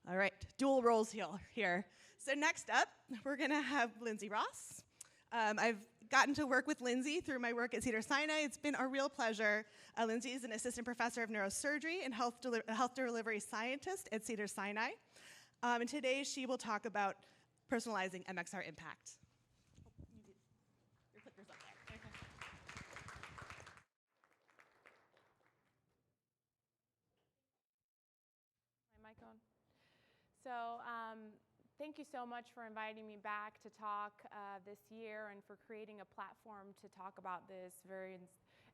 All right, dual roles here. So next up, we're gonna have Lindsay Ross. I've gotten to work with Lindsay through my work at Cedars-Sinai. It's been a real pleasure. Lindsay is an assistant professor of neurosurgery and health delivery scientist at Cedars-Sinai. And today she will talk about personalizing MXR impact. Your clicker's up there. Okay. My mic on? So thank you so much for inviting me back to talk this year and for creating a platform to talk about this very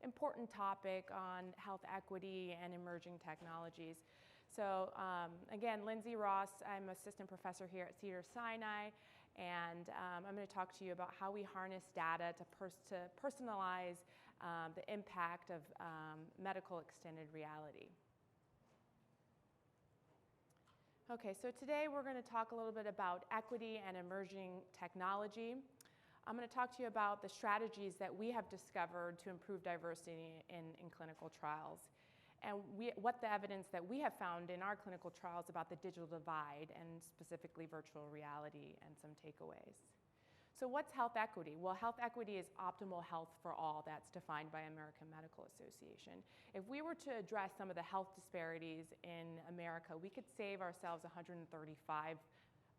important topic on health equity and emerging technologies. So again, Lindsay Ross, I'm assistant professor here at Cedars-Sinai, and I'm going to talk to you about how we harness data to personalize the impact of medical extended reality. Okay, so today we're going to talk a little bit about equity and emerging technology. I'm going to talk to you about the strategies that we have discovered to improve diversity in clinical trials, and what the evidence that we have found in our clinical trials about the digital divide, and specifically virtual reality, and some takeaways. So what's health equity? Well, health equity is optimal health for all that's defined by American Medical Association. If we were to address some of the health disparities in America, we could save ourselves $135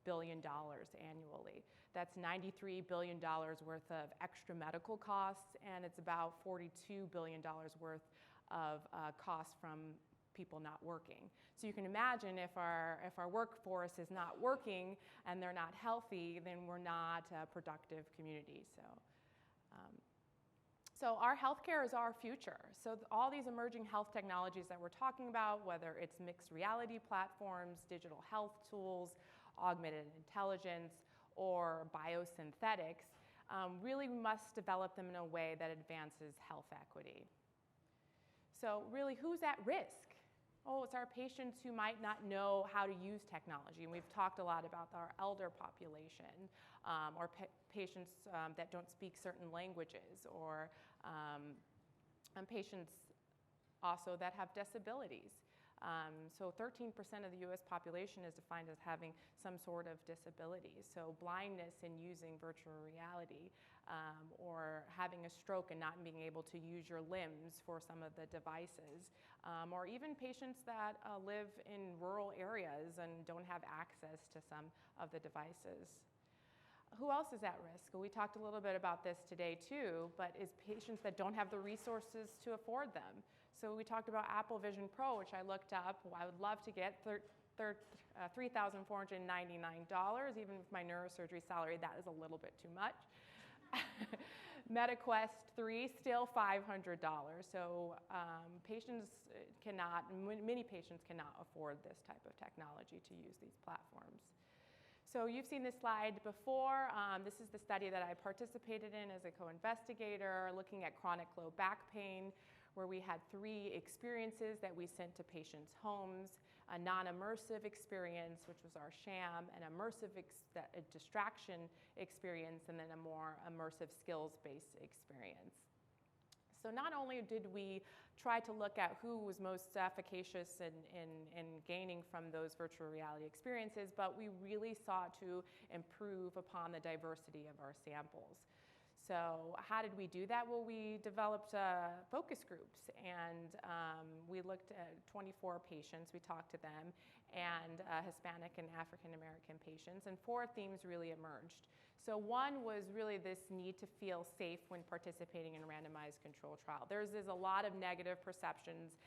billion annually. That's $93 billion worth of extra medical costs, and it's about $42 billion worth of costs from people not working. So you can imagine if our workforce is not working and they're not healthy, then we're not a productive community. So our healthcare is our future. So all these emerging health technologies that we're talking about, whether it's mixed reality platforms, digital health tools, augmented intelligence, or biosynthetics, really must develop them in a way that advances health equity. So really, who's at risk? Oh, it's our patients who might not know how to use technology. And we've talked a lot about our elder population, or patients that don't speak certain languages, or patients also that have disabilities. So 13% of the US population is defined as having some sort of disability. So blindness in using virtual reality, or having a stroke and not being able to use your limbs for some of the devices, or even patients that live in rural areas and don't have access to some of the devices. Who else is at risk? We talked a little bit about this today too, but is patients that don't have the resources to afford them. So we talked about Apple Vision Pro, which I looked up. I would love to get $3,499, even with my neurosurgery salary. That is a little bit too much. MetaQuest 3, still $500. So many patients cannot afford this type of technology to use these platforms. So you've seen this slide before. This is the study that I participated in as a co-investigator, looking at chronic low back pain, where we had 3 experiences that we sent to patients' homes: a non-immersive experience, which was our sham, an immersive distraction experience, and then a more immersive skills-based experience. So not only did we try to look at who was most efficacious in gaining from those virtual reality experiences, but we really sought to improve upon the diversity of our samples. So how did we do that? Well, we developed focus groups, and we looked at 24 patients. We talked to them, and Hispanic and African American patients, and 4 themes really emerged. So one was really this need to feel safe when participating in a randomized control trial. There's a lot of negative perceptions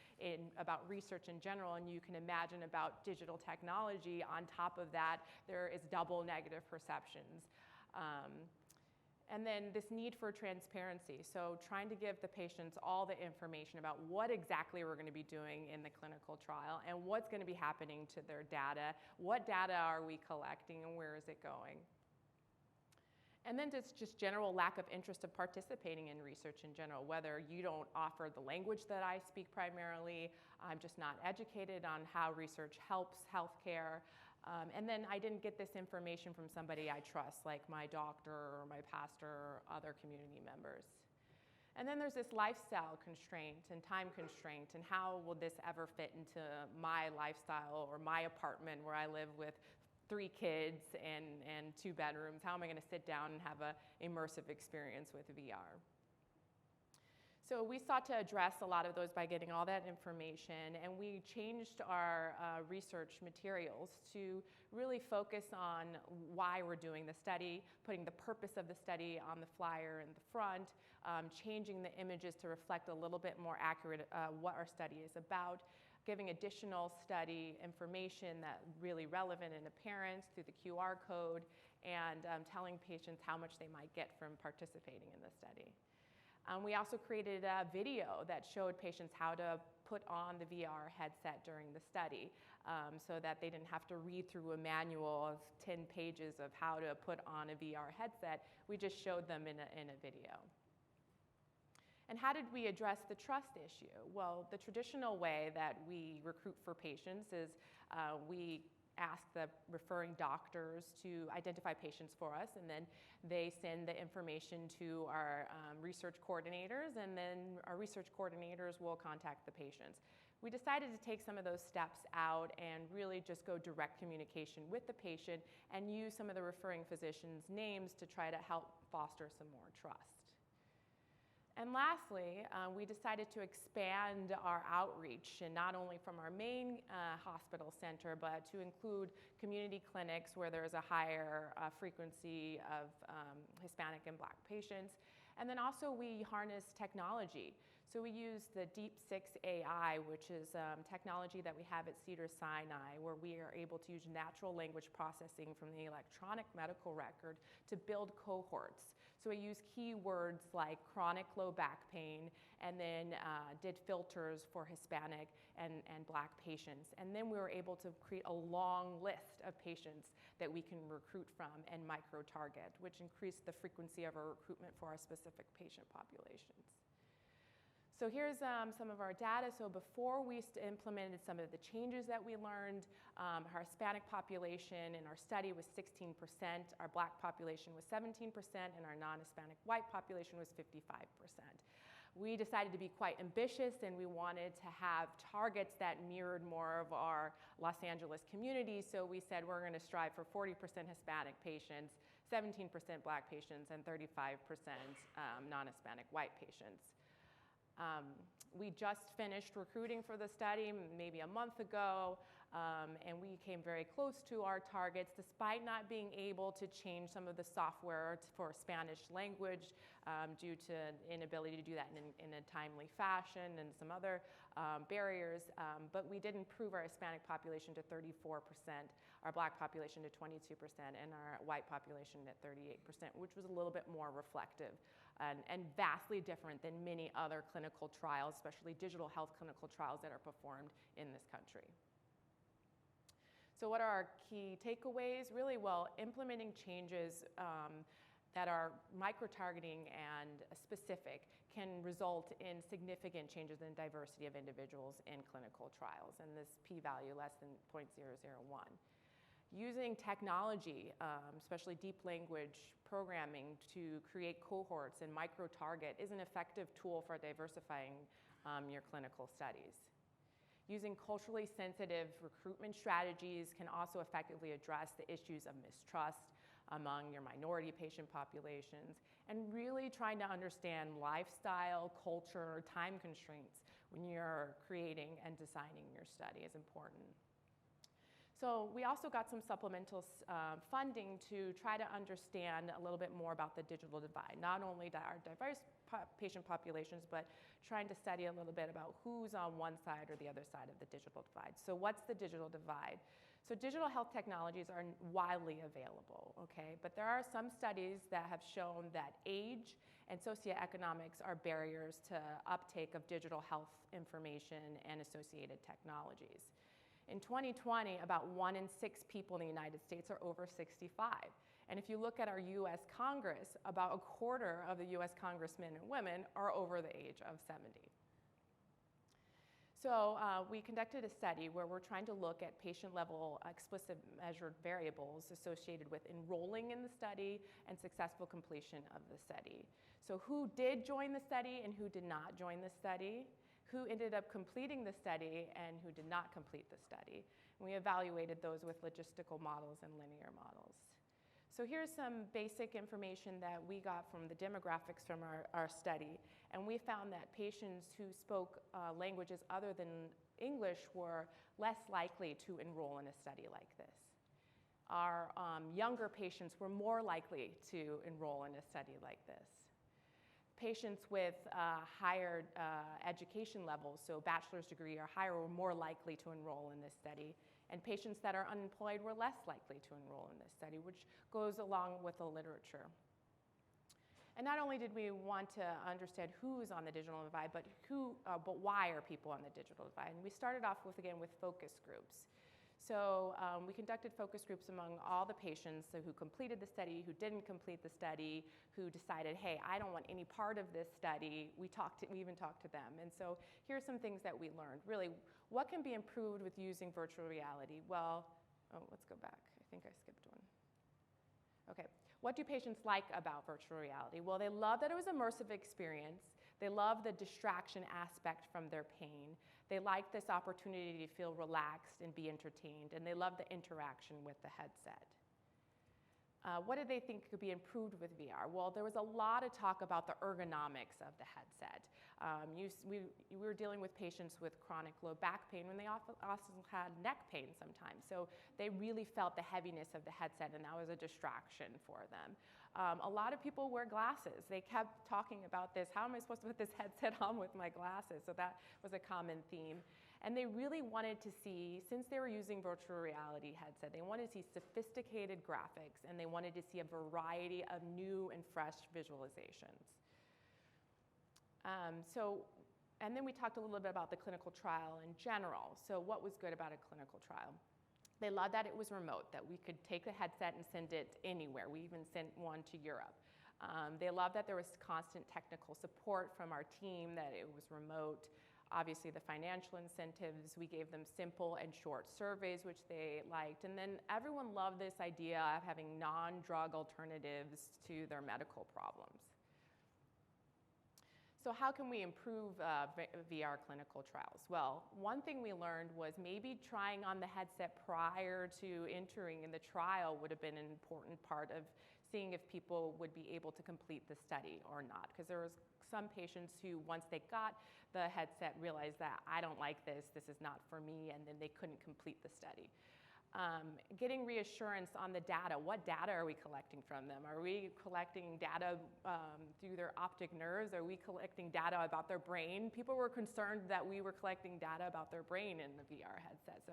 about research in general, and you can imagine about digital technology. On top of that, there is double negative perceptions. And then this need for transparency. So trying to give the patients all the information about what exactly we're going to be doing in the clinical trial and what's going to be happening to their data. What data are we collecting and where is it going? And then just general lack of interest of participating in research in general, whether you don't offer the language that I speak primarily, I'm just not educated on how research helps healthcare. And then I didn't get this information from somebody I trust, like my doctor or my pastor or other community members. And then there's this lifestyle constraint and time constraint, and how will this ever fit into my lifestyle or my apartment where I live with 3 kids and 2 bedrooms? How am I going to sit down and have an immersive experience with VR? So we sought to address a lot of those by getting all that information, and we changed our research materials to really focus on why we're doing the study, putting the purpose of the study on the flyer in the front, changing the images to reflect a little bit more accurate what our study is about, giving additional study information that really relevant and apparent through the QR code, and telling patients how much they might get from participating in the study. We also created a video that showed patients how to put on the VR headset during the study, so that they didn't have to read through a manual of 10 pages of how to put on a VR headset. We just showed them in a video. And how did we address the trust issue? Well, the traditional way that we recruit for patients is we ask the referring doctors to identify patients for us, and then they send the information to our research coordinators, and then our research coordinators will contact the patients. We decided to take some of those steps out and really just go direct communication with the patient and use some of the referring physicians' names to try to help foster some more trust. And lastly, we decided to expand our outreach, and not only from our main hospital center, but to include community clinics where there is a higher frequency of Hispanic and Black patients. And then also we harness technology. So we use the Deep6 AI, which is technology that we have at Cedars-Sinai, where we are able to use natural language processing from the electronic medical record to build cohorts. So we use keywords like chronic low back pain, and then did filters for Hispanic and Black patients. And then we were able to create a long list of patients that we can recruit from and micro-target, which increased the frequency of our recruitment for our specific patient populations. So here's some of our data. So before we implemented some of the changes that we learned, our Hispanic population in our study was 16%, our Black population was 17%, and our non-Hispanic white population was 55%. We decided to be quite ambitious, and we wanted to have targets that mirrored more of our Los Angeles community. So we said we're going to strive for 40% Hispanic patients, 17% Black patients, and 35% non-Hispanic white patients. We just finished recruiting for the study maybe a month ago, and we came very close to our targets despite not being able to change some of the software for Spanish language due to inability to do that in a timely fashion and some other barriers. But we did improve our Hispanic population to 34%, our Black population to 22%, and our white population at 38%, which was a little bit more reflective and vastly different than many other clinical trials, especially digital health clinical trials that are performed in this country. So what are our key takeaways? Really, well, implementing changes that are micro-targeting and specific can result in significant changes in diversity of individuals in clinical trials, and this p-value less than 0.001. Using technology, especially deep language programming, to create cohorts and micro-target is an effective tool for diversifying your clinical studies. Using culturally sensitive recruitment strategies can also effectively address the issues of mistrust among your minority patient populations, and really trying to understand lifestyle, culture, time constraints when you're creating and designing your study is important. So we also got some supplemental funding to try to understand a little bit more about the digital divide, not only our diverse patient populations, but trying to study a little bit about who's on one side or the other side of the digital divide. So what's the digital divide? So digital health technologies are widely available, okay? But there are some studies that have shown that age and socioeconomics are barriers to uptake of digital health information and associated technologies. In 2020, about 1 in 6 people in the United States are over 65. And if you look at our US Congress, about a quarter of the US congressmen and women are over the age of 70. So we conducted a study where we're trying to look at patient-level explicit measured variables associated with enrolling in the study and successful completion of the study. So who did join the study and who did not join the study, who ended up completing the study and who did not complete the study. And we evaluated those with logistical models and linear models. So here's some basic information that we got from the demographics from our study. And we found that patients who spoke languages other than English were less likely to enroll in a study like this. Our younger patients were more likely to enroll in a study like this. Patients with higher education levels, so bachelor's degree or higher, were more likely to enroll in this study. And patients that are unemployed were less likely to enroll in this study, which goes along with the literature. And not only did we want to understand who's on the digital divide, but why are people on the digital divide? And we started off with, again, with focus groups. So we conducted focus groups among all the patients who completed the study, who didn't complete the study, who decided, hey, I don't want any part of this study. We even talked to them. And so here are some things that we learned. Really, what can be improved with using virtual reality? Well, let's go back. I think I skipped one. Okay. What do patients like about virtual reality? Well, they love that it was an immersive experience. They love the distraction aspect from their pain. They like this opportunity to feel relaxed and be entertained, and they love the interaction with the headset. What did they think could be improved with VR? Well, there was a lot of talk about the ergonomics of the headset. We were dealing with patients with chronic low back pain when they also had neck pain sometimes. So they really felt the heaviness of the headset, and that was a distraction for them. A lot of people wear glasses. They kept talking about this. How am I supposed to put this headset on with my glasses? So that was a common theme. And they really wanted to see, since they were using virtual reality headset, they wanted to see sophisticated graphics, and they wanted to see a variety of new and fresh visualizations. And then we talked a little bit about the clinical trial in general. So what was good about a clinical trial? They loved that it was remote, that we could take the headset and send it anywhere. We even sent one to Europe. They loved that there was constant technical support from our team, that it was remote. Obviously, the financial incentives, we gave them simple and short surveys, which they liked. And then everyone loved this idea of having non-drug alternatives to their medical problems. So how can we improve VR clinical trials? Well, one thing we learned was maybe trying on the headset prior to entering in the trial would have been an important part of seeing if people would be able to complete the study or not. Because there was some patients who, once they got the headset, realized that I don't like this is not for me, and then they couldn't complete the study. Getting reassurance on the data. What data are we collecting from them? Are we collecting data through their optic nerves? Are we collecting data about their brain? People were concerned that we were collecting data about their brain in the VR headset. So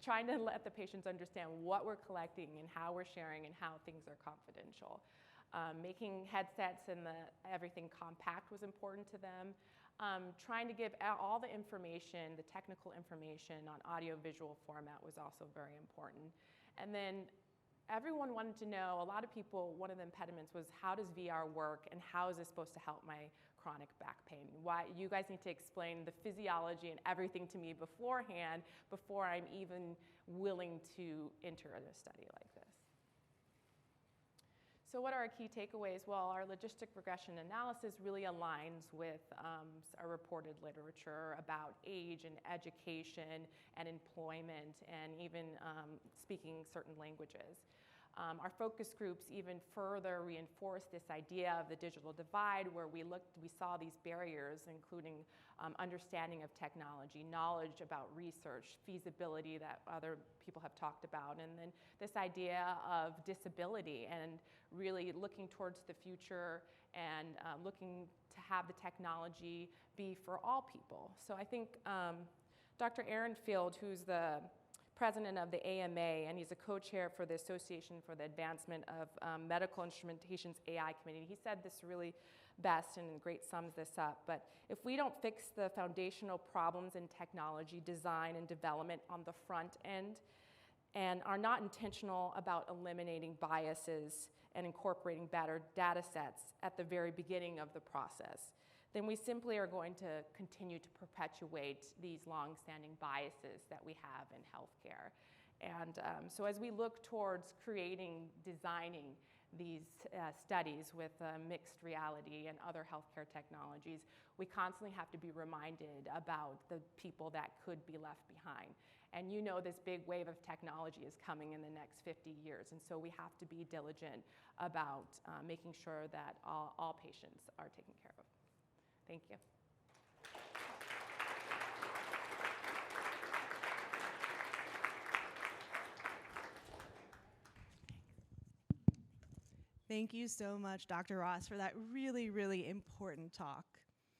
trying to let the patients understand what we're collecting and how we're sharing and how things are confidential. Making headsets and everything compact was important to them. Trying to give all the information, the technical information on audio-visual format was also very important. And then everyone wanted to know, a lot of people, one of the impediments was, how does VR work and how is this supposed to help my chronic back pain? Why, you guys need to explain the physiology and everything to me beforehand, before I'm even willing to enter a study like this. So what are our key takeaways? Well, our logistic regression analysis really aligns with our reported literature about age and education and employment, and even speaking certain languages. Our focus groups even further reinforced this idea of the digital divide, where we saw these barriers, including understanding of technology, knowledge about research, feasibility that other people have talked about, and then this idea of disability and really looking towards the future and looking to have the technology be for all people. So I think Dr. Aaron Field, who's the president of the AMA, and he's a co-chair for the Association for the Advancement of Medical Instrumentation's AI Committee. He said this really best and great sums this up, but if we don't fix the foundational problems in technology, design, and development on the front end, and are not intentional about eliminating biases and incorporating better data sets at the very beginning of the process, then we simply are going to continue to perpetuate these long-standing biases that we have in healthcare. And so as we look towards designing these studies with mixed reality and other healthcare technologies, we constantly have to be reminded about the people that could be left behind. And you know this big wave of technology is coming in the next 50 years, and so we have to be diligent about making sure that all patients are taken care of. Thank you. Thank you so much, Dr. Ross, for that really, really important talk.